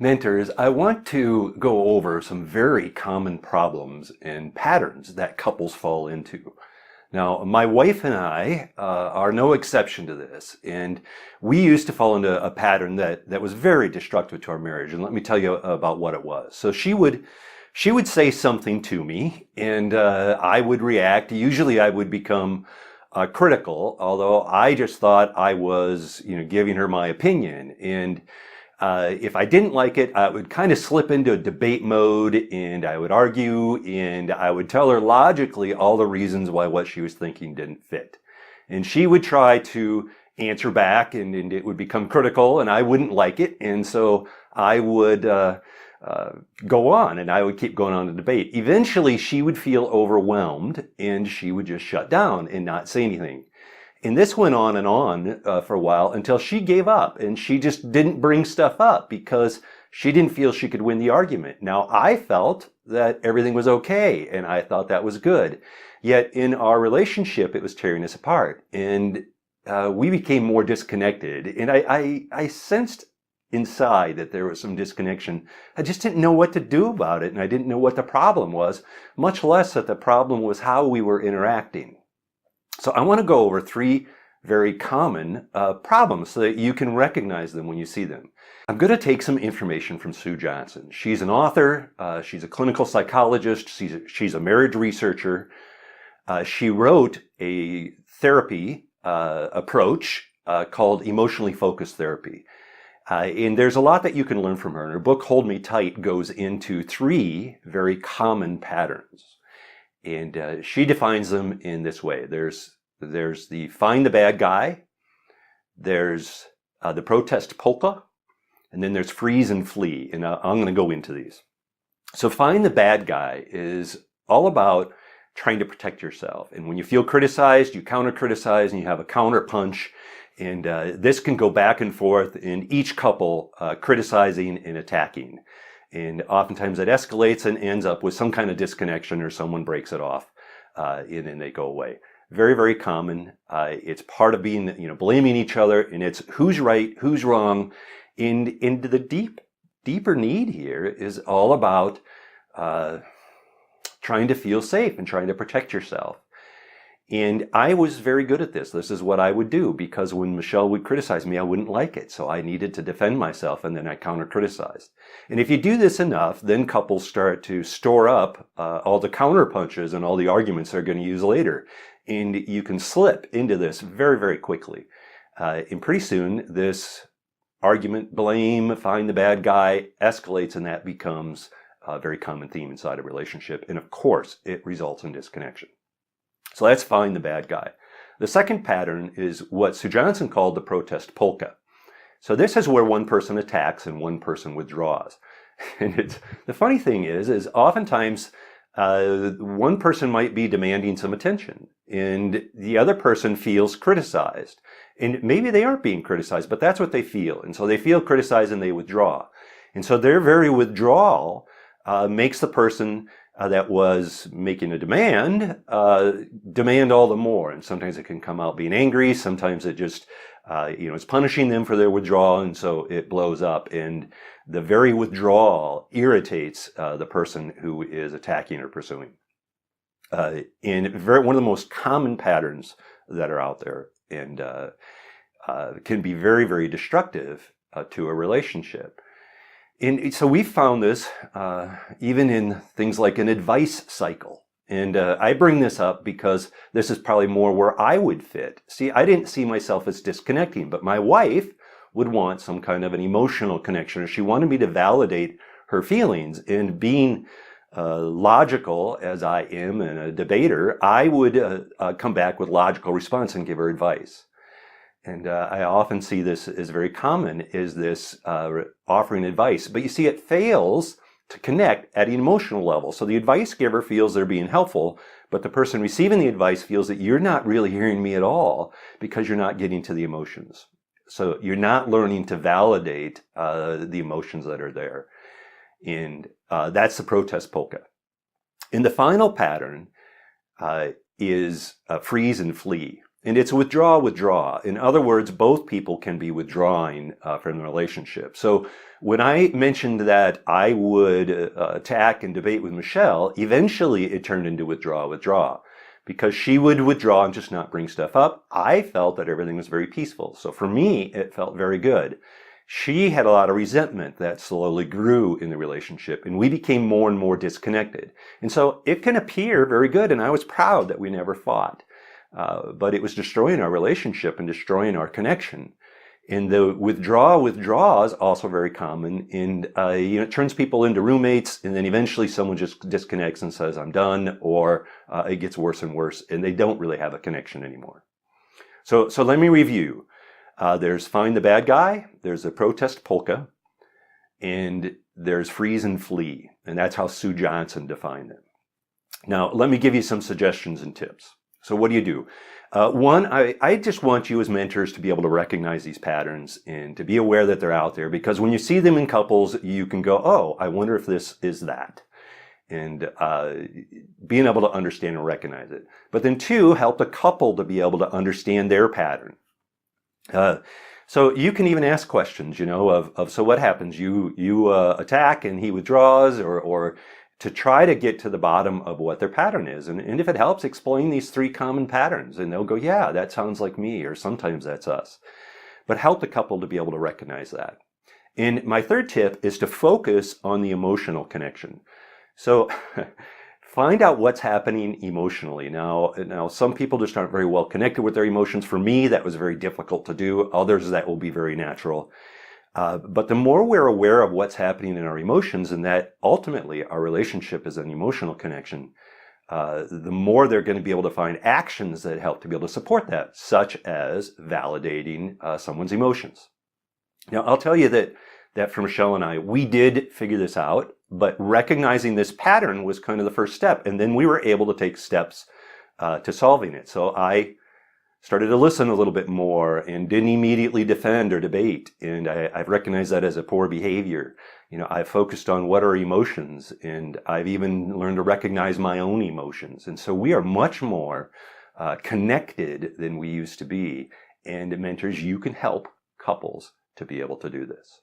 mentors, I want to go over some very common problems and patterns that couples fall into. Now, my wife and I are no exception to this, and we used to fall into a pattern that was very destructive to our marriage. And let me tell you about what it was. So she would say something to me, and I would react. Usually, I would become critical, although I just thought I was, giving her my opinion. And if I didn't like it, I would kind of slip into a debate mode and I would argue and I would tell her logically all the reasons why what she was thinking didn't fit. And she would try to answer back and it would become critical and I wouldn't like it. And so I would go on and I would keep going on the debate. Eventually she would feel overwhelmed and she would just shut down and not say anything. And this went on and on for a while until she gave up and she just didn't bring stuff up because she didn't feel she could win the argument. Now, I felt that everything was okay and I thought that was good. Yet in our relationship, it was tearing us apart and we became more disconnected. And I sensed inside that there was some disconnection. I just didn't know what to do about it and I didn't know what the problem was, much less that the problem was how we were interacting. So I want to go over three very common problems so that you can recognize them when you see them. I'm going to take some information from Sue Johnson. She's an author. She's a clinical psychologist. She's a marriage researcher. She wrote a therapy approach called emotionally focused therapy. And there's a lot that you can learn from her. And her book, Hold Me Tight, goes into three very common patterns. And she defines them in this way. There's the find the bad guy, there's the protest polka, and then there's freeze and flee. And I'm going to go into these. So find the bad guy is all about trying to protect yourself. And when you feel criticized, you counter-criticize and you have a counter punch. And this can go back and forth in each couple criticizing and attacking. And oftentimes it escalates and ends up with some kind of disconnection or someone breaks it off and then they go away. Very, very common. It's part of being, blaming each other and it's who's right, who's wrong. And into the deeper need here is all about trying to feel safe and trying to protect yourself. And I was very good at this. This is what I would do because when Michelle would criticize me, I wouldn't like it. So I needed to defend myself and then I counter-criticized. And if you do this enough, then couples start to store up all the counter punches and all the arguments they're going to use later. And you can slip into this very, very quickly. And pretty soon, this argument, blame, find the bad guy escalates and that becomes a very common theme inside a relationship. And of course, it results in disconnection. So let's find the bad guy. The second pattern is what Sue Johnson called the protest polka. So this is where one person attacks and one person withdraws. And the funny thing is oftentimes one person might be demanding some attention and the other person feels criticized. And maybe they aren't being criticized, but that's what they feel. And so they feel criticized and they withdraw. And so their very withdrawal makes the person that was making a demand all the more. And sometimes it can come out being angry. Sometimes it just, it's punishing them for their withdrawal. And so it blows up. And the very withdrawal irritates the person who is attacking or pursuing. And one of the most common patterns that are out there and can be very, very destructive to a relationship. And so we found this even in things like an advice cycle. And I bring this up because this is probably more where I would fit. See, I didn't see myself as disconnecting, but my wife would want some kind of an emotional connection. Or she wanted me to validate her feelings. And being logical as I am and a debater, I would come back with logical response and give her advice. And I often see this as very common, is this offering advice. But you see, it fails to connect at an emotional level. So the advice giver feels they're being helpful, but the person receiving the advice feels that you're not really hearing me at all because you're not getting to the emotions. So you're not learning to validate the emotions that are there. And that's the protest polka. And the final pattern is freeze and flee. And it's withdraw. In other words, both people can be withdrawing from the relationship. So when I mentioned that I would attack and debate with Michelle, eventually it turned into withdraw. Because she would withdraw and just not bring stuff up, I felt that everything was very peaceful. So for me, it felt very good. She had a lot of resentment that slowly grew in the relationship, and we became more and more disconnected. And so it can appear very good, and I was proud that we never fought. But it was destroying our relationship and destroying our connection. And the withdraw is also very common, and it turns people into roommates, and then eventually someone just disconnects and says, "I'm done," or it gets worse and worse, and they don't really have a connection anymore. So let me review. There's find the bad guy, there's a protest polka, and there's freeze and flee, and that's how Sue Johnson defined them. Now, let me give you some suggestions and tips. So what do you do? One, I just want you as mentors to be able to recognize these patterns and to be aware that they're out there, because when you see them in couples, you can go, oh, I wonder if this is that. And being able to understand and recognize it. But then two, help the couple to be able to understand their pattern. So you can even ask questions, so what happens? You attack and he withdraws, or to try to get to the bottom of what their pattern is. And if it helps, explain these 3 common patterns, and they'll go, yeah, that sounds like me, or sometimes that's us. But help the couple to be able to recognize that. And my third tip is to focus on the emotional connection. So find out what's happening emotionally. Now, some people just aren't very well connected with their emotions. For me, that was very difficult to do. Others, that will be very natural. But the more we're aware of what's happening in our emotions, and that ultimately our relationship is an emotional connection, the more they're going to be able to find actions that help to be able to support that, such as validating someone's emotions. Now, I'll tell you that for Michelle and I, we did figure this out, but recognizing this pattern was kind of the first step. And then we were able to take steps to solving it. So I started to listen a little bit more and didn't immediately defend or debate. And I've recognized that as a poor behavior. I've focused on what are emotions, and I've even learned to recognize my own emotions. And so we are much more connected than we used to be. And mentors, you can help couples to be able to do this.